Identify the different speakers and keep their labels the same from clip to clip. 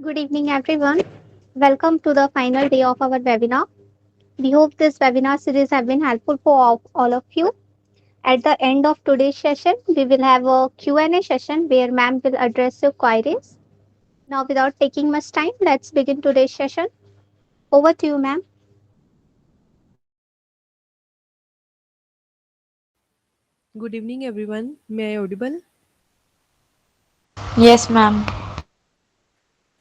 Speaker 1: Good evening, everyone. Welcome to the final day of our webinar. We hope this webinar series have been helpful for all of you. At the end of today's session, we will have a Q&A session where ma'am will address your queries. Now, without taking much time, let's begin today's session. Over to you, ma'am.
Speaker 2: Good evening, everyone. May I audible?
Speaker 3: Yes, ma'am.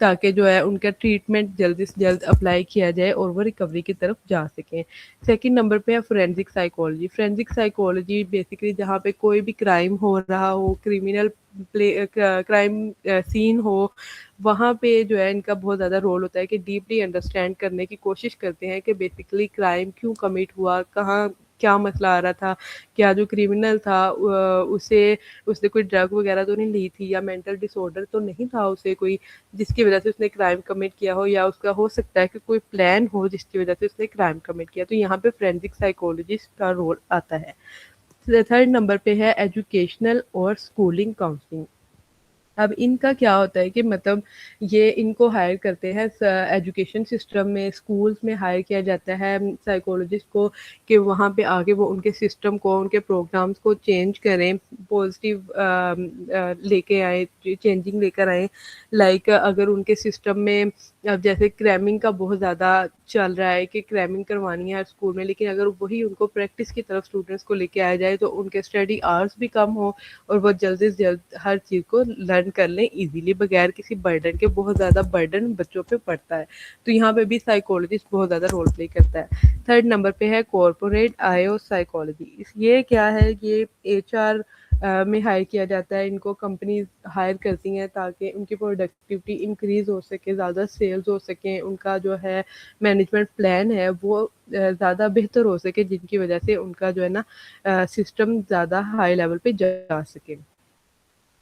Speaker 2: تاکہ جو ہے ان کا treatment جلدی سے جلد apply کیا جائے اور وہ ریکوری کی طرف جا سکیں۔ سیکنڈ نمبر پہ ہے forensic psychology. Forensic psychology basically جہاں پہ کوئی بھی کرائم ہو رہا ہو، کریمنل کرائم سین ہو، وہاں پہ جو ہے ان کا بہت زیادہ رول ہوتا ہے کہ ڈیپلی انڈرسٹینڈ کرنے کی کوشش کرتے ہیں کہ بیسیکلی کرائم کیوں کمٹ ہوا، کہاں کیا مسئلہ آ رہا تھا، کیا جو کریمنل تھا اس نے کوئی ڈرگ وغیرہ تو نہیں لی تھی، یا مینٹل ڈس آرڈر تو نہیں تھا اسے کوئی جس کی وجہ سے اس نے کرائم کمٹ کیا ہو، یا اس کا ہو سکتا ہے کہ کوئی پلان ہو جس کی وجہ سے اس نے کرائم کمٹ کیا۔ تو یہاں پہ فورینزک سائیکولوجسٹ کا رول آتا ہے۔ تھرڈ نمبر پہ ہے ایجوکیشنل اور اسکولنگ کاؤنسلنگ۔ اب ان کا کیا ہوتا ہے کہ مطلب یہ ان کو ہائر کرتے ہیں ایجوکیشن سسٹم میں، اسکولز میں ہائر کیا جاتا ہے سائیکولوجسٹ کو کہ وہاں پہ آگے وہ ان کے سسٹم کو، ان کے پروگرامز کو چینج کریں، پازیٹیو لے کے آئیں، چینجنگ لے کر آئیں۔ لائک اگر ان کے سسٹم میں اب جیسے کریمنگ کا بہت زیادہ چل رہا ہے کہ کریمنگ کروانی ہے ہر اسکول میں، لیکن اگر وہی ان کو پریکٹس کی طرف اسٹوڈنٹس کو لے کے آیا جائے تو ان کے اسٹڈی آورس بھی کم ہو اور وہ جلد سے جلد ہر چیز کو لرن کر لیں ایزیلی بغیر کسی برڈن کے۔ بہت زیادہ برڈن بچوں پہ پڑتا ہے، تو یہاں پہ بھی سائیکولوجسٹ بہت زیادہ رول پلے کرتا ہے۔ تھرڈ نمبر پہ ہے کارپوریٹ آئیو سائیکالوجی۔ یہ کیا ہے، یہ ایچ آر میں ہائر کیا جاتا ہے، ان کو کمپنیز ہائر کرتی ہیں تاکہ ان کی پروڈکٹیوٹی انکریز ہو سکے، زیادہ سیلز ہو سکیں، ان کا جو ہے مینجمنٹ پلان ہے وہ زیادہ بہتر ہو سکے، جن کی وجہ سے ان کا جو ہے نا سسٹم زیادہ ہائی لیول پہ جا سکے۔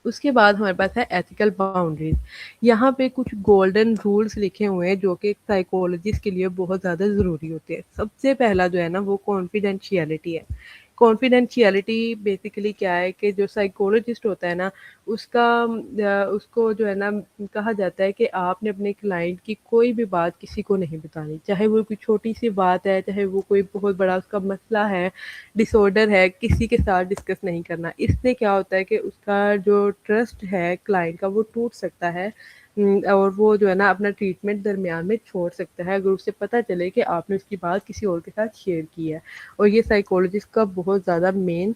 Speaker 2: اس کے بعد ہمارے پاس ہے ایتھیکل باؤنڈریز۔ یہاں پہ کچھ گولڈن رولز لکھے ہوئے ہیں جو کہ سائیکولوجسٹ کے لیے بہت زیادہ ضروری ہوتے ہیں۔ سب سے پہلا جو ہے نا وہ کانفیڈینشیلٹی ہے۔ کانفیڈینشیلٹی بیسیکلی کیا ہے کہ جو سائیکولوجسٹ ہوتا ہے نا اس کو جو ہے نا کہا جاتا ہے کہ آپ نے اپنے کلائنٹ کی کوئی بھی بات کسی کو نہیں بتانی، چاہے وہ کوئی چھوٹی سی بات ہے، چاہے وہ کوئی بہت بڑا اس کا مسئلہ ہے، ڈس آرڈر ہے، کسی کے ساتھ ڈسکس نہیں کرنا۔ اس سے کیا ہوتا ہے کہ اس کا جو ٹرسٹ ہے کلائنٹ کا وہ ٹوٹ سکتا ہے، اور وہ جو ہے نا اپنا ٹریٹمنٹ درمیان میں چھوڑ سکتا ہے اگر اسے پتہ چلے کہ آپ نے اس کی بات کسی اور کے ساتھ شیئر کی ہے۔ اور یہ سائیکولوجسٹ کا بہت زیادہ مین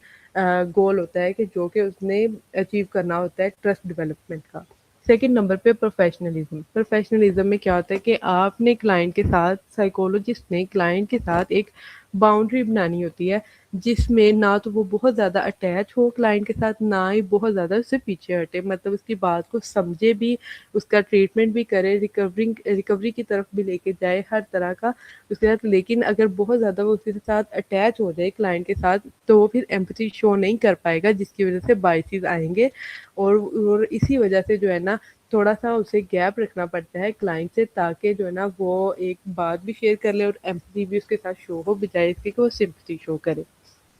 Speaker 2: گول ہوتا ہے کہ جو کہ اس نے اچیو کرنا ہوتا ہے ٹرسٹ ڈیولپمنٹ کا۔ سیکنڈ نمبر پہ پروفیشنلزم۔ پروفیشنلزم میں کیا ہوتا ہے کہ آپ نے کلائنٹ کے ساتھ، سائیکولوجسٹ نے کلائنٹ کے ساتھ ایک باؤنڈری بنانی ہوتی ہے جس میں نہ تو وہ بہت زیادہ اٹیچ ہو کلائنٹ کے ساتھ، نہ ہی بہت زیادہ اس سے پیچھے ہٹے، مطلب اس کی بات کو سمجھے بھی، اس کا ٹریٹمنٹ بھی کرے، ریکوری کی طرف بھی لے کے جائے ہر طرح کا اس کے ساتھ۔ لیکن اگر بہت زیادہ وہ اس کے ساتھ اٹیچ ہو جائے کلائنٹ کے ساتھ تو وہ پھر ایمپتھی شو نہیں کر پائے گا، جس کی وجہ سے بائسز آئیں گے، اور اسی وجہ سے جو ہے نا تھوڑا سا اسے گیپ رکھنا پڑتا ہے کلائنٹ سے، تاکہ جو ہے نا وہ ایک بات بھی شیئر کر لے اور ایمپتھی بھی اس کے ساتھ شو ہو، بجائے اس کے کہ وہ سمپتھی شو کرے۔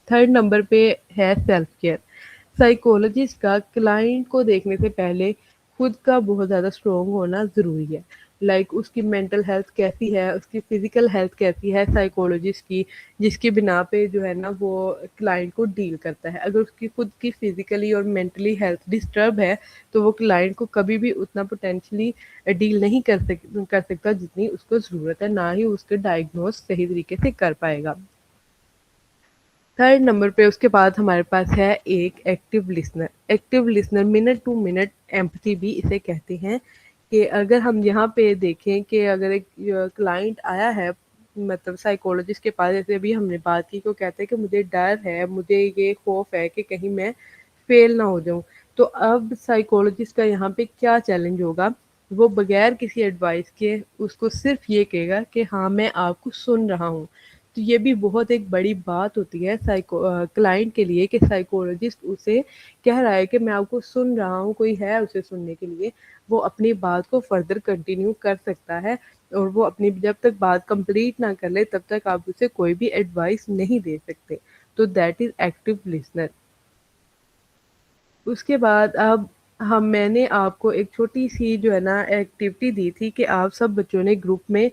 Speaker 2: تھرڈ نمبر پہ ہے سیلف کیئر۔ سائیکولوجسٹ کا کلائنٹ کو دیکھنے سے پہلے خود کا بہت زیادہ اسٹرانگ ہونا ضروری ہے۔ لائک اس کی مینٹل ہیلتھ کیسی ہے، اس کی فزیکل ہیلتھ کیسی ہے سائیکولوجسٹ کی، جس کی بنا پہ جو ہے نا وہ کلائنٹ کو ڈیل کرتا ہے۔ اگر اس کی خود کی فزیکلی اور مینٹلی ہیلتھ ڈسٹرب ہے تو وہ کلائنٹ کو کبھی بھی اتنا پوٹینشلی ڈیل نہیں کر سکتا جتنی اس کو ضرورت ہے، نہ ہی اس کے ڈائگنوز صحیح طریقے سے کر پائے گا۔ تھرڈ نمبر پہ اس کے بعد ہمارے پاس ہے ایک active listener. Active listener minute to minute empathy بھی اسے کہتے ہیں، کہ اگر ہم یہاں پہ دیکھیں کہ اگر ایک کلائنٹ آیا ہے مطلب سائیکولوجسٹ کے پاس، جیسے ابھی ہم نے بات کی، کو کہتے ہیں کہ مجھے ڈر ہے، مجھے یہ خوف ہے کہ کہیں میں فیل نہ ہو جاؤں، تو اب سائیکولوجسٹ کا یہاں پہ کیا چیلنج ہوگا، وہ بغیر کسی ایڈوائس کے اس کو صرف یہ کہے گا کہ ہاں میں آپ کو سن رہا ہوں۔ تو یہ بھی بہت ایک بڑی بات ہوتی ہے کلائنٹ کے لیے کہ سائیکولوجسٹ اسے کہہ رہا ہے کہ میں آپ کو سن رہا ہوں، کوئی ہے اسے سننے کے لیے، وہ اپنی بات کو فردر کنٹینیو کر سکتا ہے، اور وہ اپنی جب تک بات کمپلیٹ نہ کر لے تب تک آپ اسے کوئی بھی ایڈوائس نہیں دے سکتے۔ تو دیٹ از ایکٹیو لسنر۔ اس کے بعد اب میں نے آپ کو ایک چھوٹی سی جو ہے نا ایکٹیویٹی دی تھی کہ آپ سب بچوں نے گروپ میں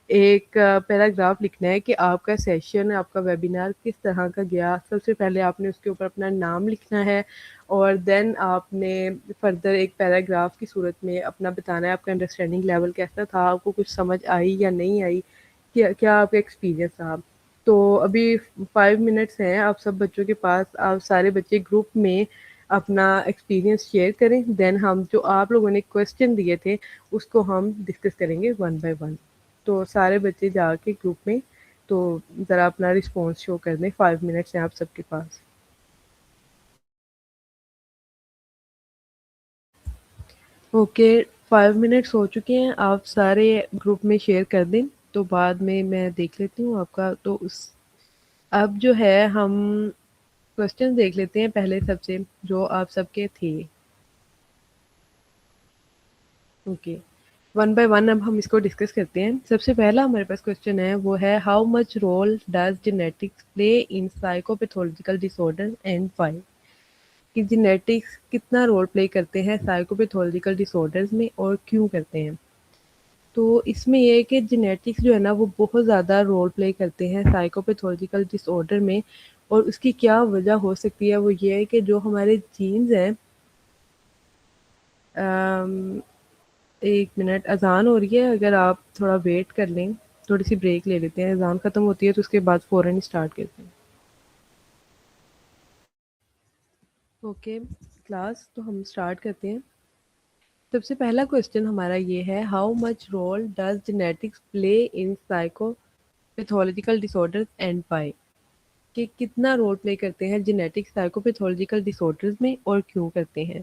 Speaker 2: ایک پیراگراف لکھنا ہے کہ آپ کا سیشن، آپ کا ویبینار کس طرح کا گیا۔ سب سے پہلے آپ نے اس کے اوپر اپنا نام لکھنا ہے، اور دین آپ نے فردر ایک پیراگراف کی صورت میں اپنا بتانا ہے آپ کا انڈرسٹینڈنگ لیول کیسا تھا، آپ کو کچھ سمجھ آئی یا نہیں آئی، کیا آپ کا ایکسپیرینس رہا۔ تو ابھی 5 منٹس ہیں آپ سب بچوں کے پاس، آپ سارے بچے گروپ میں اپنا ایکسپیرینس شیئر کریں، دین ہم جو آپ لوگوں نے کویسچن دیے تھے اس کو ہم ڈسکس کریں گے ون بائی ون. تو سارے بچے جا کے گروپ میں تو ذرا اپنا رسپانس شو کر دیں. 5 منٹس ہیں آپ سب کے پاس. اوکے 5 منٹس ہو چکے ہیں. آپ سارے گروپ میں شیئر کر دیں تو بعد میں دیکھ لیتی ہوں آپ کا. تو اس اب جو ہے ہم کوشچن دیکھ لیتے ہیں پہلے سب سے جو آپ سب کے تھے. اوکے ون بائی ون اب ہم اس کو ڈسکس کرتے ہیں. سب سے پہلا ہمارے پاس کوشچن ہے وہ ہے how much role does genetics play in psychopathological disorder and why. کہ جینیٹکس کتنا رول پلے کرتے ہیں سائیکوپیتھولوجیکل ڈس آرڈرز میں اور کیوں کرتے ہیں. تو اس میں یہ ہے کہ جینیٹکس جو ہے نا وہ بہت زیادہ رول پلے کرتے ہیں سائیکوپیتھولوجیکل ڈس آرڈر میں. اور اس کی کیا وجہ ہو سکتی ہے وہ یہ ہے کہ جو ہمارے جینز ہیں ایک منٹ اذان ہو رہی ہے. اگر آپ تھوڑا ویٹ کر لیں تھوڑی سی بریک لے لیتے ہیں. اذان ختم ہوتی ہے تو اس کے بعد فوراً اسٹارٹ کرتے ہیں. اوکے کلاس تو ہم اسٹارٹ کرتے ہیں. سب سے پہلا کوشچن ہمارا یہ ہے how much role does genetics play in psychopathological disorder and why. کہ کتنا رول پلے کرتے ہیں جینیٹکس سائیکوپیتھولوجیکل ڈس آرڈرز میں اور کیوں کرتے ہیں.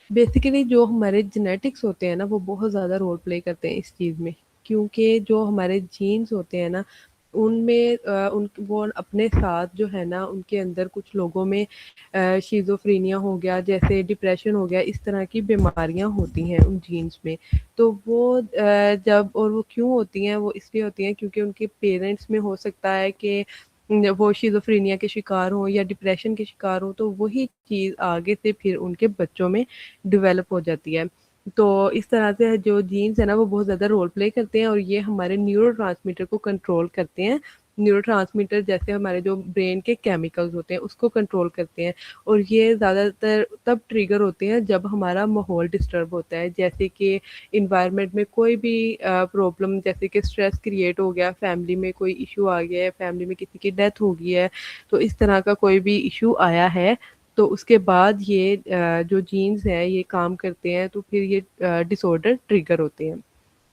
Speaker 2: بیسیکلی جو ہمارے جینیٹکس ہوتے ہیں نا وہ بہت زیادہ رول پلے کرتے ہیں اس چیز میں. کیونکہ جو ہمارے جینز ہوتے ہیں نا ان میں وہ اپنے ساتھ جو ہے نا ان کے اندر کچھ لوگوں میں شیزوفرینیا ہو گیا جیسے ڈپریشن ہو گیا اس طرح کی بیماریاں ہوتی ہیں ان جینس میں. تو وہ جب اور وہ کیوں ہوتی ہیں وہ اس لیے ہوتی ہیں کیونکہ ان کے پیرنٹس میں ہو سکتا ہے کہ وہ شیزوفرینیا کے شکار ہوں یا ڈپریشن کے شکار ہوں تو وہی چیز آگے سے پھر ان کے بچوں میں ڈیولپ ہو جاتی ہے. تو اس طرح سے جو جینس ہے نا وہ بہت زیادہ رول پلے کرتے ہیں اور یہ ہمارے نیورو ٹرانسمیٹر کو کنٹرول کرتے ہیں. نیورو ٹرانسمیٹر جیسے ہمارے جو برین کے کیمیکلز ہوتے ہیں اس کو کنٹرول کرتے ہیں. اور یہ زیادہ تر تب ٹریگر ہوتے ہیں جب ہمارا ماحول ڈسٹرب ہوتا ہے جیسے کہ انوائرمنٹ میں کوئی بھی پرابلم جیسے کہ اسٹریس کریٹ ہو گیا فیملی میں کوئی ایشو آ گیا ہے فیملی میں کسی کی ڈیتھ ہو گئی ہے تو اس طرح کا کوئی بھی ایشو آیا ہے تو اس کے بعد یہ جو جینز ہے یہ کام کرتے ہیں تو پھر یہ ڈس آرڈر ٹریگر ہوتے ہیں.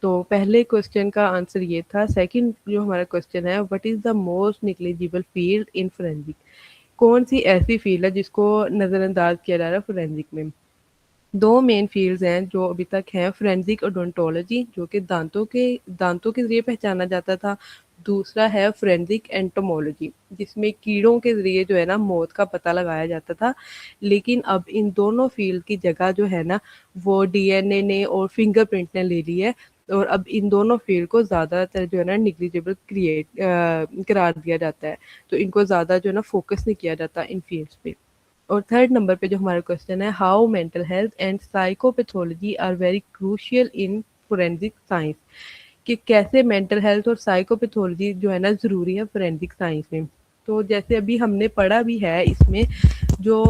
Speaker 2: تو پہلے کوشچن کا آنسر یہ تھا. سیکنڈ جو ہمارا کوشچن ہے what is the most negligible field in forensic. کون سی ایسی فیلڈ ہے جس کو نظر انداز کیا جا رہا ہے فورینزک میں. دو مین فیلڈز ہیں جو ابھی تک ہیں فورینزک اوڈونٹولوجی جو کہ دانتوں کے ذریعے پہچانا جاتا تھا. دوسرا ہے فورینزک اینٹومولوجی جس میں کیڑوں کے ذریعے جو ہے نا موت کا پتہ لگایا جاتا تھا. لیکن اب ان دونوں فیلڈ کی جگہ جو ہے نا وہ ڈی این اے نے اور فنگر پرنٹ نے لے لی ہے. اور اب ان دونوں فیلڈ کو زیادہ تر جو ہے نا نیگلیجیبل قرار دیا جاتا ہے. تو ان کو زیادہ جو ہے نا فوکس نہیں کیا جاتا ان فیلڈس پہ. اور تھرڈ نمبر پہ جو ہمارا کوشچن ہے how mental health and psychopathology are very crucial in forensic science. کہ کیسے مینٹل ہیلتھ اور سائیکوپیتھولوجی جو ہے نا ضروری ہے فورینزک سائنس میں. تو جیسے ابھی ہم نے پڑھا بھی ہے اس میں جو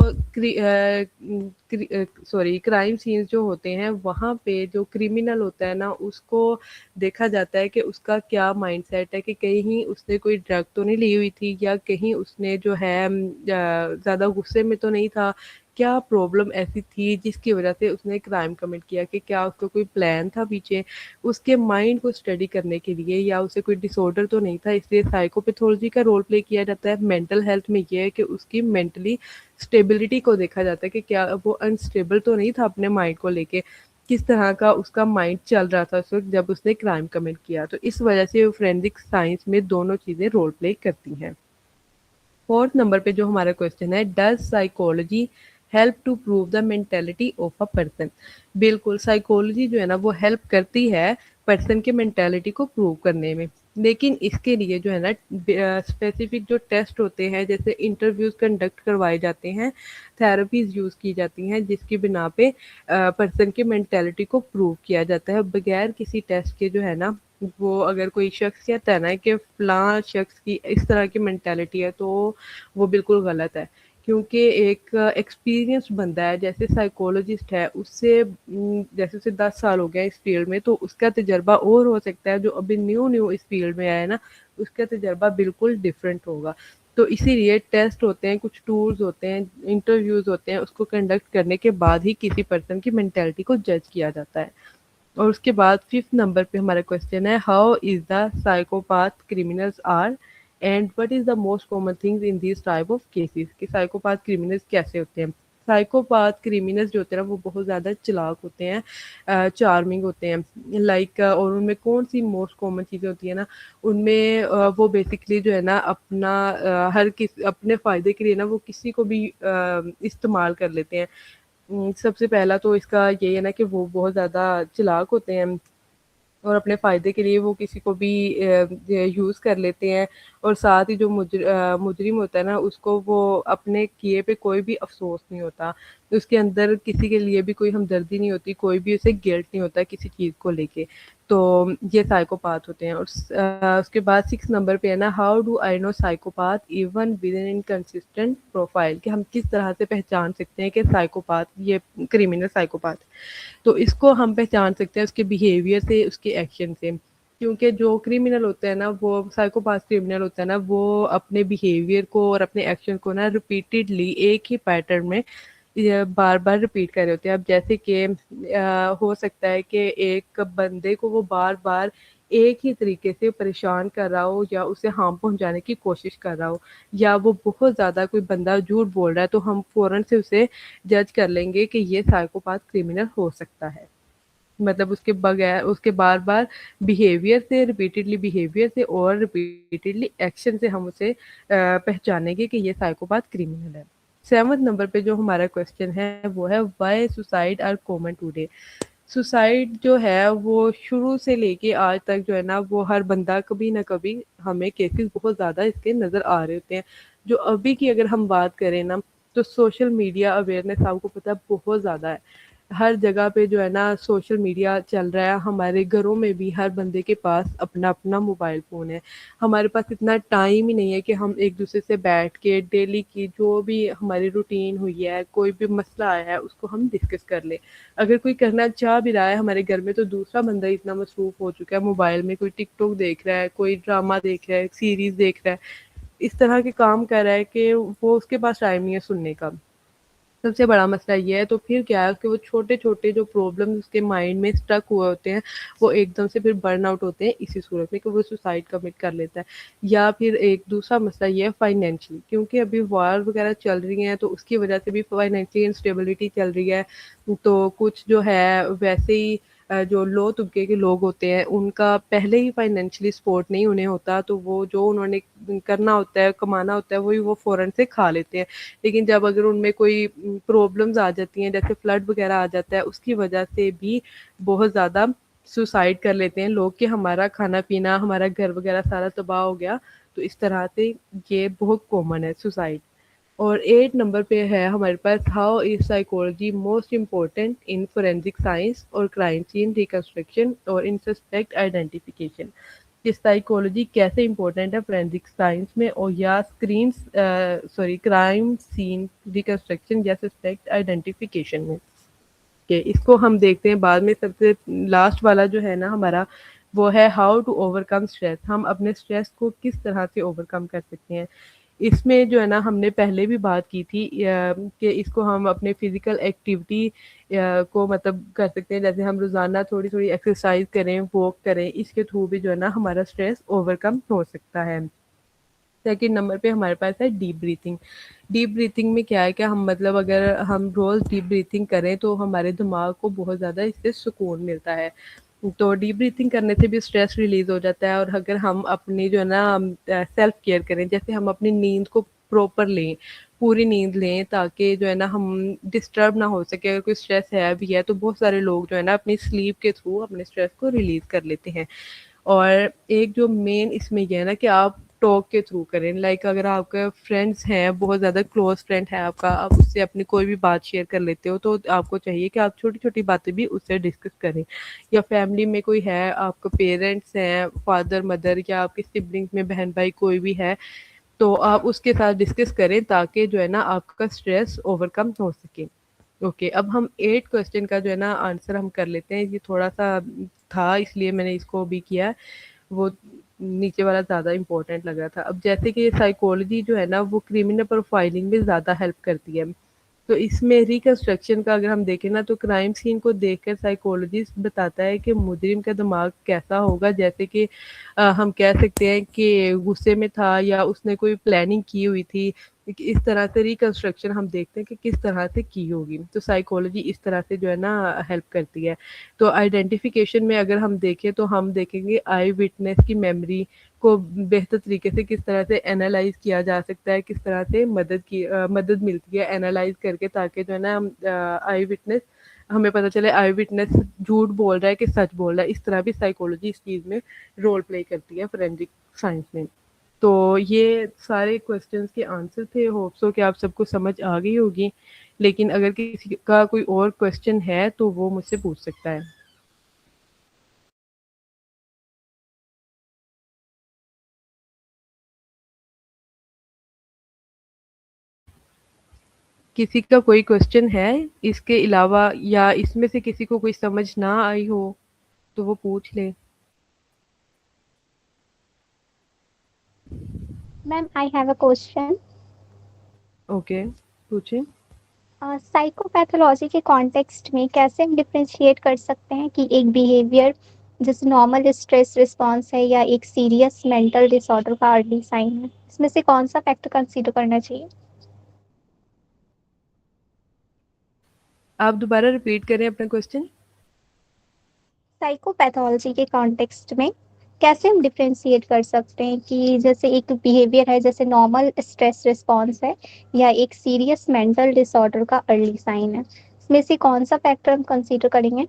Speaker 2: کرائم سینز جو ہوتے ہیں وہاں پہ جو کریمنل ہوتا ہے نا اس کو دیکھا جاتا ہے کہ اس کا کیا مائنڈ سیٹ ہے کہ کہیں اس نے کوئی ڈرگ تو نہیں لی ہوئی تھی یا کہیں اس نے جو ہے زیادہ غصے میں تو نہیں تھا. کیا پرابلم ایسی تھی جس کی وجہ سے اس نے کرائم کمٹ کیا کہ کیا اس کو کوئی پلان تھا پیچھے اس کے مائنڈ کو اسٹڈی کرنے کے لیے یا اسے کوئی ڈس آرڈر تو نہیں تھا. اس لیے سائیکوپیتھولوجی کا رول پلے کیا جاتا ہے. مینٹل ہیلتھ میں یہ ہے کہ اس کی مینٹلی اسٹیبلٹی کو دیکھا جاتا ہے کہ کیا وہ انسٹیبل تو نہیں تھا اپنے مائنڈ کو لے کے کس طرح کا اس کا مائنڈ چل رہا تھا اس وقت جب اس نے کرائم کمٹ کیا. تو اس وجہ سے فورینزک سائنس میں دونوں چیزیں رول پلے کرتی ہیں. فورتھ نمبر پہ جو ہمارا کوشچن ہے does psychology help to prove the mentality of a person. بالکل سائیکولوجی جو ہے نا وہ ہیلپ کرتی ہے پرسن کی مینٹیلٹی کو پروو کرنے میں. لیکن اس کے لیے جو ہے نا اسپیسیفک جو ٹیسٹ ہوتے ہیں جیسے انٹرویوز کنڈکٹ کروائے جاتے ہیں تھراپیز یوز کی جاتی ہیں جس کی بنا پہ پرسن کی مینٹیلٹی کو پروو کیا جاتا ہے. بغیر کسی ٹیسٹ کے جو ہے نا وہ اگر کوئی شخص کہتا ہے نا کہ فلاں شخص کی اس طرح کی مینٹیلٹی ہے تو وہ بالکل غلط ہے. کیونکہ ایک ایکسپیرئنس بندہ ہے جیسے سائیکولوجسٹ ہے اس سے جیسے اسے 10 سال ہو گیا اس فیلڈ میں تو اس کا تجربہ اور ہو سکتا ہے جو ابھی نیو اس فیلڈ میں آیا ہے نا اس کا تجربہ بالکل ڈفرینٹ ہوگا. تو اسی لیے ٹیسٹ ہوتے ہیں, کچھ ٹورز ہوتے ہیں, انٹرویوز ہوتے ہیں, اس کو کنڈکٹ کرنے کے بعد ہی کسی پرسن کی مینٹیلٹی کو جج کیا جاتا ہے. اور اس کے بعد 5th نمبر پہ ہمارا کوشچن ہے, how is the psychopath criminals are and what is the most common things in these type of cases, کہ سائیکوپاتھ کریمنلز کیسے ہوتے ہیں. سائیکوپاتھ کریمنلز جو ہوتے ہیں نا وہ بہت زیادہ چلاک ہوتے ہیں, چارمنگ ہوتے ہیں, لائک اور ان میں کون سی موسٹ کامن چیزیں ہوتی ہیں نا, ان میں وہ بیسکلی جو ہے نا اپنا ہر کس اپنے فائدے کے لیے نا وہ کسی کو بھی استعمال کر لیتے ہیں. سب سے پہلا تو اس کا یہ ہے نا کہ وہ بہت زیادہ چلاک ہوتے ہیں اور اپنے فائدے کے لیے وہ کسی کو بھی یوز کر لیتے ہیں, اور ساتھ ہی جو مجرم ہوتا ہے نا اس کو وہ اپنے کیے پہ کوئی بھی افسوس نہیں ہوتا, اس کے اندر کسی کے لیے بھی کوئی ہمدردی نہیں ہوتی, کوئی بھی اسے گلٹ نہیں ہوتا کسی چیز کو لے کے. تو یہ سائیکوپاتھ ہوتے ہیں. اور اس کے بعد 6 نمبر پہ ہے نا, how do I know psychopath even with an inconsistent profile, کہ ہم کس طرح سے پہچان سکتے ہیں کہ سائیکوپاتھ یہ کریمنل سائیکوپاتھ. تو اس کو ہم پہچان سکتے ہیں اس کے بیہیویئر سے, اس کے ایکشن سے, کیونکہ جو کریمنل ہوتا ہے نا وہ سائیکوپاتھ کریمنل ہوتا ہے نا وہ اپنے بیہیویئر کو اور اپنے ایکشن کو نا ریپیٹڈلی ایک ہی پیٹرن میں بار بار ریپیٹ کر رہے ہوتے ہیں. اب جیسے کہ ہو سکتا ہے کہ ایک بندے کو وہ بار بار ایک ہی طریقے سے پریشان کر رہا ہو یا اسے ہارم پہنچانے کی کوشش کر رہا ہو, یا وہ بہت زیادہ کوئی بندہ جھوٹ بول رہا ہے, تو ہم فوراً سے اسے جج کر لیں گے کہ یہ سائیکوپاتھ کریمنل ہو سکتا ہے. مطلب اس کے بغیر اس کے بار بار بیہیویئر سے, ریپیٹڈلی بیہیویئر سے اور ریپیٹڈلی ایکشن سے ہم اسے پہچانیں گے کہ یہ سائیکوپاتھ کریمنل ہے. 7 نمبر پہ جو ہمارا کوشچن ہے وہ ہے, why suicide are common today. Suicide جو ہے وہ شروع سے لے کے آج تک جو ہے نا وہ ہر بندہ کبھی نہ کبھی ہمیں کیسز بہت زیادہ اس کے نظر آ رہے ہوتے ہیں. جو ابھی کی اگر ہم بات کریں نا تو سوشل میڈیا اویئرنیس آپ کو پتہ ہے بہت زیادہ ہے, ہر جگہ پہ جو ہے نا سوشل میڈیا چل رہا ہے. ہمارے گھروں میں بھی ہر بندے کے پاس اپنا اپنا موبائل فون ہے. ہمارے پاس اتنا ٹائم ہی نہیں ہے کہ ہم ایک دوسرے سے بیٹھ کے ڈیلی کی جو بھی ہماری روٹین ہوئی ہے, کوئی بھی مسئلہ آیا ہے, اس کو ہم ڈسکس کر لیں. اگر کوئی کرنا چاہ بھی رہا ہے ہمارے گھر میں تو دوسرا بندہ اتنا مصروف ہو چکا ہے موبائل میں, کوئی ٹک ٹاک دیکھ رہا ہے, کوئی ڈرامہ دیکھ رہا ہے, سیریز دیکھ رہا ہے, اس طرح کے کام کر رہا ہے کہ وہ اس کے پاس ٹائم نہیں ہے سننے کا. سب سے بڑا مسئلہ یہ ہے. تو پھر کیا ہے کہ وہ چھوٹے چھوٹے جو پرابلم اس کے مائنڈ میں اسٹک ہوئے ہوتے ہیں وہ ایک دم سے پھر برن آؤٹ ہوتے ہیں اسی صورت میں کہ وہ سوسائڈ کمٹ کر لیتا ہے. یا پھر ایک دوسرا مسئلہ یہ ہے فائنینشلی, کیونکہ ابھی وار وغیرہ چل رہی ہیں تو اس کی وجہ سے بھی فائنینشلی انسٹیبلٹی چل رہی ہے. تو کچھ جو ہے ویسے ہی جو لو طبقے کے لوگ ہوتے ہیں ان کا پہلے ہی فائنینشلی سپورٹ نہیں انہیں ہوتا, تو وہ جو انہوں نے کرنا ہوتا ہے, کمانا ہوتا ہے, وہی وہ فوراً سے کھا لیتے ہیں. لیکن جب اگر ان میں کوئی پرابلمز آ جاتی ہیں, جیسے فلڈ وغیرہ آ جاتا ہے, اس کی وجہ سے بھی بہت زیادہ سوسائڈ کر لیتے ہیں لوگ کہ ہمارا کھانا پینا, ہمارا گھر وغیرہ سارا تباہ ہو گیا. تو اس طرح سے یہ بہت کامن ہے سوسائڈ. اور 8 نمبر پہ ہے ہمارے پاس, how is psychology most important in forensic science اور کرائم سین ریکنسٹرکشن اور ان سسپیکٹ آئیڈینٹیفیکیشن. کہ سائیکولوجی کیسے امپورٹنٹ ہے فورینزک سائنس میں اور یا کرائم سین ریکنسٹرکشن یا سسپیکٹ آئیڈینٹیفیکیشن میں. کہ اس کو ہم دیکھتے ہیں بعد میں. سب سے لاسٹ والا جو ہے نا ہمارا وہ ہے how to overcome stress. ہم اپنے اسٹریس کو کس طرح سے اوور کم کر سکتے ہیں. اس میں جو ہے نا ہم نے پہلے بھی بات کی تھی کہ اس کو ہم اپنے فزیکل ایکٹیویٹی کو مطلب کر سکتے ہیں. جیسے ہم روزانہ تھوڑی تھوڑی ایکسرسائز کریں, واک کریں, اس کے تھرو بھی جو ہے نا ہمارا اسٹریس اوور کم ہو سکتا ہے. 2nd نمبر پہ ہمارے پاس ہے ڈیپ بریتھنگ. ڈیپ بریتھنگ میں کیا ہے کہ ہم مطلب اگر ہم روز ڈیپ بریتھنگ کریں تو ہمارے دماغ کو بہت زیادہ اس سے سکون ملتا ہے. تو ڈیپ بریتھنگ کرنے سے بھی اسٹریس ریلیز ہو جاتا ہے. اور اگر ہم اپنی جو ہے نا سیلف کیئر کریں, جیسے ہم اپنی نیند کو پراپر لیں, پوری نیند لیں, تاکہ جو ہے نا ہم ڈسٹرب نہ ہو سکے. اگر کوئی اسٹریس ہے بھی ہے تو بہت سارے لوگ جو ہے نا اپنی سلیپ کے تھرو اپنے اسٹریس کو ریلیز کر لیتے ہیں. اور ایک جو مین اس میں یہ ہے نا کہ آپ ٹاک کے تھرو کریں. لائک اگر آپ کے فرینڈس ہیں, بہت زیادہ کلوز فرینڈ ہے آپ کا, آپ اس سے اپنی کوئی بھی بات شیئر کر لیتے ہو, تو آپ کو چاہیے کہ آپ چھوٹی چھوٹی باتیں بھی اس سے ڈسکس کریں. یا فیملی میں کوئی ہے, آپ کے پیرنٹس ہیں, فادر مدر, یا آپ کے سبلنگس میں بہن بھائی کوئی بھی ہے, تو آپ اس کے ساتھ ڈسکس کریں تاکہ جو ہے نا آپ کا اسٹریس اوور کم ہو سکے. اوکے, اب ہم 8 کوسچن کا جو ہے نا آنسر ہم کر لیتے ہیں. یہ تھوڑا سا تھا اس لیے میں نے اس کو بھی کیا. وہ نیچے والا زیادہ امپورٹنٹ لگ رہا تھا. اب جیسے کہ سائیکولوجی جو ہے نا وہ کرمنل پروفائلنگ میں زیادہ ہیلپ کرتی ہے. تو اس میں ریکنسٹرکشن کا اگر ہم دیکھیں نا تو کرائم سین کو دیکھ کر سائیکولوجسٹ بتاتا ہے کہ مجرم کا دماغ کیسا ہوگا. جیسے کہ ہم کہہ سکتے ہیں کہ غصے میں تھا یا اس نے کوئی پلاننگ کی ہوئی تھی. اس طرح سے ریکنسٹرکشن ہم دیکھتے ہیں کہ کس طرح سے کی ہوگی. تو سائیکولوجی اس طرح سے جو ہے نا ہیلپ کرتی ہے. تو آئیڈینٹیفیکیشن میں اگر ہم دیکھیں تو ہم دیکھیں گے آئی وٹنس کی میموری کو بہتر طریقے سے کس طرح سے اینالائز کیا جا سکتا ہے, کس طرح سے مدد ملتی ہے اینالائز کر کے, تاکہ جو ہے نا آئی وٹنس ہمیں پتہ چلے آئی وٹنس جھوٹ بول رہا ہے کہ سچ بول رہا ہے. اس طرح بھی سائیکولوجی اس چیز میں رول پلے کرتی ہے فورینزک سائنس میں. تو یہ سارے کوسچنس کے آنسر تھے. ہوپ سو کہ آپ سب کو سمجھ آ گئی ہوگی, لیکن اگر کسی کا کوئی اور کوسچن ہے تو وہ مجھ سے پوچھ سکتا ہے. کسی کا کوئی کوسچن ہے اس کے علاوہ, یا اس میں سے کسی کو کوئی سمجھ نہ آئی ہو تو وہ پوچھ لے.
Speaker 1: Ma'am I have a question.
Speaker 2: Okay, پوچھیں.
Speaker 1: سائیکوپیتھولوجی کے کانٹیکسٹ میں کیسے ہم ڈفرینشیٹ کر سکتے ہیں کہ ایک بیہیویئر جیسے نارمل اسٹریس رسپانس ہے یا ایک سیریس مینٹل ڈس آرڈر کا ارلی سائن ہے؟ اس میں سے کون سا فیکٹر کنسیڈر کرنا چاہیے؟
Speaker 2: آپ دوبارہ ریپیٹ کریں اپنا کوسچن.
Speaker 1: سائیکوپیتھولوجی کے کانٹیکسٹ میں کیسے ہم ڈفرینشیٹ کر سکتے ہیں کہ جیسے ایک بیہیویئر ہے جیسے نارمل اسٹریس رسپانس ہے یا ایک سیریس مینٹل ڈس آرڈر کا ارلی سائن ہے؟ اس میں سے کون سا فیکٹر ہم کنسیڈر کریں گے؟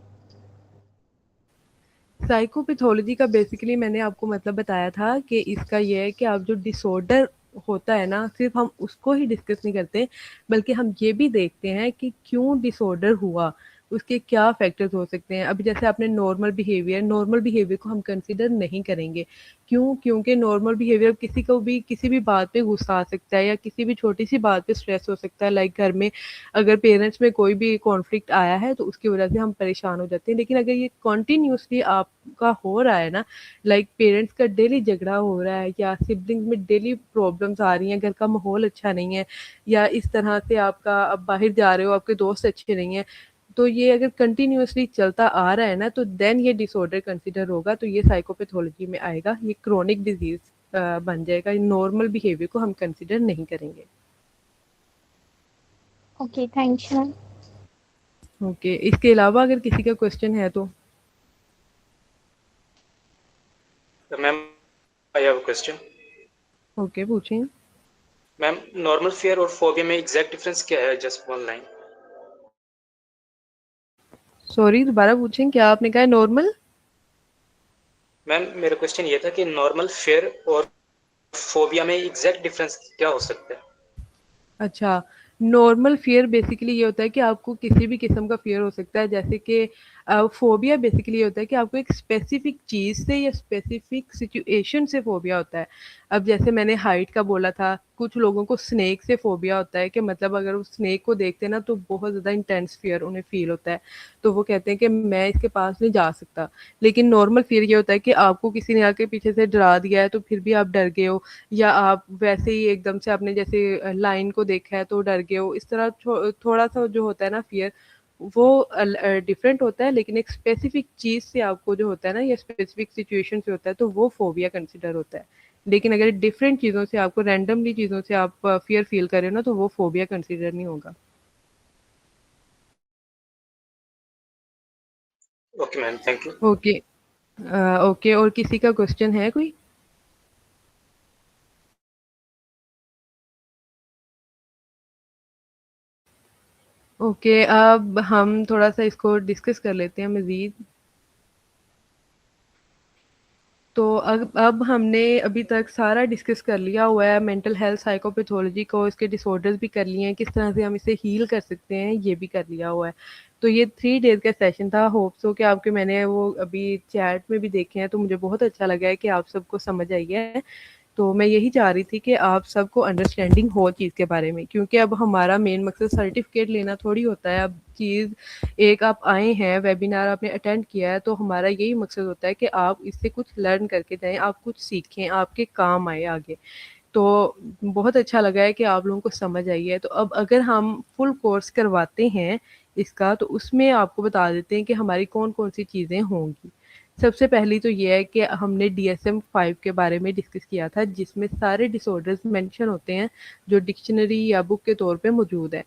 Speaker 2: سائیکوپیتھولوجی کا بیسیکلی میں نے آپ کو مطلب بتایا تھا کہ اس کا یہ ہے کہ آپ جو ڈس آرڈر ہوتا ہے نا صرف ہم اس کو ہی ڈسکس نہیں کرتے, بلکہ ہم یہ بھی دیکھتے ہیں کہ کیوں ڈس آرڈر ہوا, اس کے کیا فیکٹرز ہو سکتے ہیں. ابھی جیسے آپ نے نارمل بیہیویئر کو ہم کنسیڈر نہیں کریں گے. کیوں؟ کیونکہ نارمل بیہیویئر کسی کو بھی کسی بھی بات پہ غصہ آ سکتا ہے یا کسی بھی چھوٹی سی بات پہ اسٹریس ہو سکتا ہے. لائک گھر میں اگر پیرنٹس میں کوئی بھی کانفلکٹ آیا ہے تو اس کی وجہ سے ہم پریشان ہو جاتے ہیں. لیکن اگر یہ کنٹینیوسلی آپ کا ہو رہا ہے نا, لائک پیرنٹس کا ڈیلی جھگڑا ہو رہا ہے یا سبلنگ میں ڈیلی پرابلمس آ رہی ہیں, گھر کا ماحول اچھا نہیں ہے, یا اس طرح سے آپ کا اب باہر جا رہے ہو آپ کے دوست اچھے نہیں ہیں, تو یہ اگر کنٹینیوسلی چلتا آ رہا ہے نا تو دین یہ ڈس آرڈر کنسیڈر ہوگا. تو یہ سائیکوپیتھولوجی میں آئے گا, یہ کرونک ڈیزیز بن جائے گا. نارمل بیہیویئر کو ہم کنسیڈر نہیں کریں گے.
Speaker 1: Okay, thank you.
Speaker 2: اوکے, اس کے علاوہ اگر کسی کا کوسچن ہے تو.
Speaker 3: Ma'am I have a question.
Speaker 2: Okay, پوچھیں.
Speaker 3: میم نارمل فیئر اور فوبیا میں ایگزیکٹ ڈفرینس کیا ہے؟ Just one line.
Speaker 2: سوری, دوبارہ پوچھیں. کیا آپ نے کہا نارمل؟
Speaker 3: میم میرا کوسچن یہ تھا کہ نارمل فیئر اور فوبیا میں ایگزیکٹ ڈفرینس کیا ہو سکتا ہے؟
Speaker 2: اچھا, نارمل فیئر بیسیکلی یہ ہوتا ہے کہ آپ کو کسی بھی قسم کا فیئر ہو سکتا ہے. جیسے کہ فوبیا بیسیکلی یہ ہوتا ہے کہ آپ کو ایک اسپیسیفک چیز سے یا اسپیسیفک سچویشن سے فوبیا ہوتا ہے. اب جیسے میں نے ہائٹ کا بولا تھا, کچھ لوگوں کو اسنیک سے فوبیا ہوتا ہے کہ مطلب اگر وہ اسنیک کو دیکھتے ہیں نا تو بہت زیادہ انٹینس فیئر انہیں فیل ہوتا ہے, تو وہ کہتے ہیں کہ میں اس کے پاس نہیں جا سکتا. لیکن نارمل فیئر یہ ہوتا ہے کہ آپ کو کسی نے آ کے پیچھے سے ڈرا دیا ہے تو پھر بھی آپ ڈر گئے ہو, یا آپ ویسے ہی ایک دم سے آپ نے جیسے لائن کو دیکھا ہے تو ڈر گئے ہو. اس طرح تھوڑا سا جو ہوتا ہے نا فیئر وہ ڈفرینٹ ہوتا ہے, لیکن ایک اسپیسیفک چیز سے آپ کو جو ہوتا ہے نا یا اسپیسیفک سچویشن سے ہوتا ہے تو وہ فوبیا کنسیڈر ہوتا ہے. لیکن اگر ڈفرینٹ چیزوں سے آپ کو رینڈملی چیزوں سے آپ فیئر فیل کریں نا تو وہ فوبیا کنسیڈر نہیں ہوگا.
Speaker 3: Okay ma'am, thank you.
Speaker 2: Okay. Okay, اور کسی کا کوسچن ہے کوئی؟ اوکے, اب ہم تھوڑا سا اس کو ڈسکس کر لیتے ہیں مزید. تو اب ہم نے ابھی تک سارا ڈسکس کر لیا ہوا ہے, مینٹل ہیلتھ سائیکوپیتھولوجی کو, اس کے ڈس آرڈرز بھی کر لیے ہیں, کس طرح سے ہم اسے ہیل کر سکتے ہیں یہ بھی کر لیا ہوا ہے. تو یہ 3 days کا سیشن تھا. ہوپ سو کہ آپ کے میں نے وہ ابھی چیٹ میں بھی دیکھے ہیں تو مجھے بہت اچھا لگا ہے کہ آپ سب کو سمجھ آئی ہے. تو میں یہی چاہ رہی تھی کہ آپ سب کو انڈرسٹینڈنگ ہو چیز کے بارے میں، کیونکہ اب ہمارا مین مقصد سرٹیفکیٹ لینا تھوڑی ہوتا ہے. اب چیز ایک آپ آئے ہیں ویبینار آپ نے اٹینڈ کیا ہے، تو ہمارا یہی مقصد ہوتا ہے کہ آپ اس سے کچھ لرن کر کے جائیں، آپ کچھ سیکھیں، آپ کے کام آئے آگے. تو بہت اچھا لگا ہے کہ آپ لوگوں کو سمجھ آئی ہے. تو اب اگر ہم فل کورس کرواتے ہیں اس کا، تو اس میں آپ کو بتا دیتے ہیں کہ ہماری کون کون سی چیزیں ہوں گی. سب سے پہلی تو یہ ہے کہ ہم نے DSM-5 کے بارے میں ڈسکس کیا تھا، جس میں سارے ڈس آرڈرز مینشن ہوتے ہیں جو ڈکشنری یا بک کے طور پہ موجود ہے.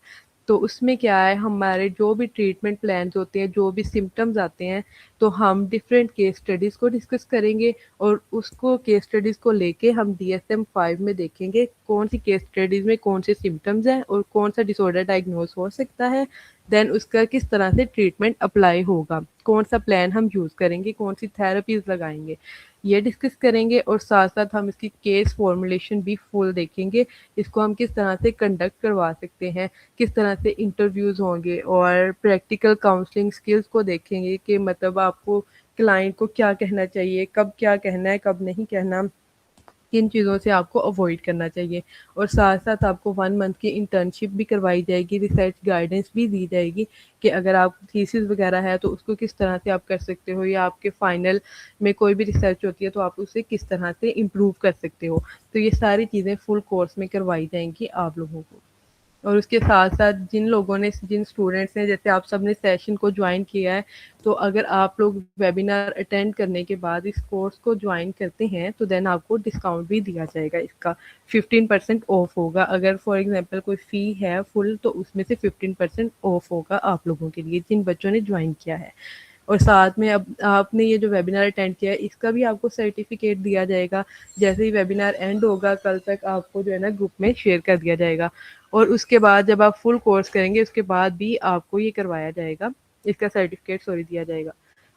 Speaker 2: تو اس میں کیا ہے، ہمارے جو بھی ٹریٹمنٹ پلانز ہوتے ہیں، جو بھی سمٹمز آتے ہیں، تو ہم ڈفرینٹ کیس اسٹڈیز کو ڈسکس کریں گے، اور اس کو کیس اسٹڈیز کو لے کے ہم DSM-5 میں دیکھیں گے کون سی کیس اسٹڈیز میں کون سے سمٹمز ہیں اور کون سا ڈس آرڈر ڈائگنوز ہو سکتا ہے. دین اس کا کس طرح سے ٹریٹمنٹ اپلائی ہوگا، کون سا پلان ہم یوز کریں گے، کون سی تھراپیز لگائیں گے، یہ ڈسکس کریں گے. اور ساتھ ساتھ ہم اس کی کیس فارمولیشن بھی فل دیکھیں گے، اس کو ہم کس طرح سے کنڈکٹ کروا سکتے ہیں، کس طرح سے انٹرویوز ہوں گے، اور پریکٹیکل کاؤنسلنگ سکلز کو دیکھیں گے کہ مطلب آپ کو کلائنٹ کو کیا کہنا چاہیے، کب کیا کہنا ہے، کب نہیں کہنا، کن چیزوں سے آپ کو اوائڈ کرنا چاہیے. اور ساتھ ساتھ آپ کو 1 منتھ کی انٹرنشپ بھی کروائی جائے گی، ریسرچ گائیڈنس بھی دی جائے گی کہ اگر آپ تھیسس وغیرہ ہے تو اس کو کس طرح سے آپ کر سکتے ہو، یا آپ کے فائنل میں کوئی بھی ریسرچ ہوتی ہے تو آپ اسے کس طرح سے امپروو کر سکتے ہو. تو یہ ساری چیزیں فل کورس میں کروائی جائیں گی آپ لوگوں کو. اور اس کے ساتھ ساتھ جن لوگوں نے، جن اسٹوڈنٹس نے، جیسے آپ سب نے سیشن کو جوائن کیا ہے، تو اگر آپ لوگ ویبینار اٹینڈ کرنے کے بعد اس کورس کو جوائن کرتے ہیں تو دین آپ کو ڈسکاؤنٹ بھی دیا جائے گا. اس کا 15% آف ہوگا. اگر فار ایگزامپل کوئی فی ہے فل، تو اس میں سے 15% آف ہوگا آپ لوگوں کے لیے جن بچوں نے جوائن کیا ہے. اور ساتھ میں اب آپ نے یہ جو ویبینار اٹینڈ کیا ہے، اس کا بھی آپ کو سرٹیفکیٹ دیا جائے گا. جیسے ہی ویبینار اینڈ ہوگا کل تک آپ کو جو ہے نا گروپ میں شیئر کر دیا جائے گا. اور اس کے بعد جب آپ فل کورس کریں گے، اس کے بعد بھی آپ کو یہ کروایا جائے گا، اس کا سرٹیفکیٹ دیا جائے گا.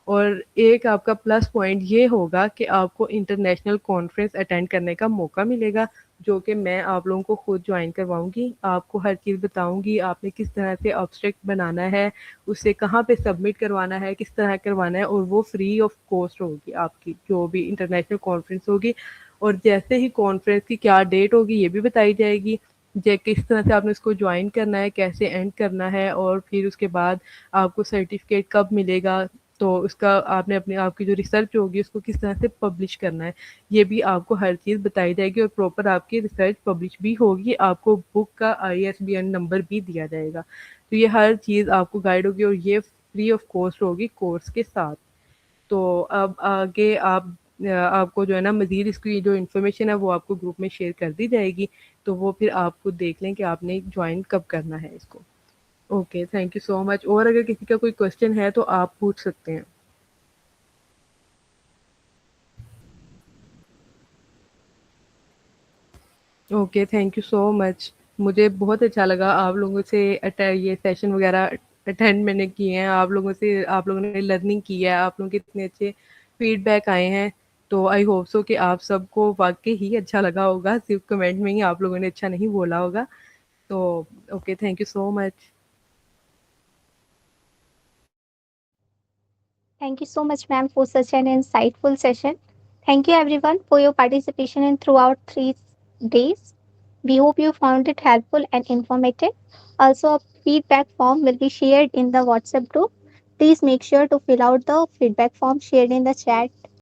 Speaker 2: اور ایک آپ کا پلس پوائنٹ یہ ہوگا کہ آپ کو انٹرنیشنل کانفرنس اٹینڈ کرنے کا موقع ملے گا، جو کہ میں آپ لوگوں کو خود جوائن کرواؤں گی. آپ کو ہر چیز بتاؤں گی، آپ نے کس طرح سے ابسٹریکٹ بنانا ہے، اسے کہاں پہ سبمٹ کروانا ہے، کس طرح کروانا ہے، اور وہ فری آف کاسٹ ہوگی آپ کی جو بھی انٹرنیشنل کانفرنس ہوگی. اور جیسے ہی کانفرنس کی کیا ڈیٹ ہوگی یہ بھی بتائی جائے گی، کس طرح سے آپ نے اس کو جوائن کرنا ہے، کیسے اینڈ کرنا ہے، اور پھر اس کے بعد آپ کو سرٹیفکیٹ کب ملے گا. تو اس کا آپ نے اپنے آپ کی جو ریسرچ ہوگی اس کو کس طرح سے پبلش کرنا ہے، یہ بھی آپ کو ہر چیز بتائی جائے گی. اور پراپر آپ کی ریسرچ پبلش بھی ہوگی، آپ کو بک کا ISBN نمبر بھی دیا جائے گا. تو یہ ہر چیز آپ کو گائیڈ ہوگی، اور یہ فری آف کاسٹ ہوگی کورس کے ساتھ. تو اب آگے آپ کو جو ہے نا مزید اس کی جو انفارمیشن ہے وہ آپ کو گروپ میں شیئر کر دی جائے گی. تو وہ پھر آپ خود دیکھ لیں کہ آپ نے جوائن کب کرنا ہے اس کو. اوکے، تھینک یو سو مچ. اور اگر کسی کا کوئی کوشچن ہے تو آپ پوچھ سکتے ہیں. اوکے، تھینک یو سو مچ. مجھے بہت اچھا لگا آپ لوگوں سے یہ سیشن وغیرہ اٹینڈ میں نے کیے ہیں، آپ لوگوں نے لرننگ کی ہے، آپ لوگوں کے اتنے اچھے فیڈ بیک آئے ہیں. تو آئی ہوپ سو کہ آپ سب کو واقعی ہی اچھا لگا ہوگا، صرف کمنٹ میں ہی آپ لوگوں نے اچھا نہیں بولا ہوگا. تو okay, thank you so much.
Speaker 1: Thank you so much, ma'am, for such an insightful session. Thank you, everyone, for your participation in throughout 3 days. We hope you found it helpful and informative. Also, a feedback form will be shared in the WhatsApp group. Please make sure to fill out the feedback form shared in the chat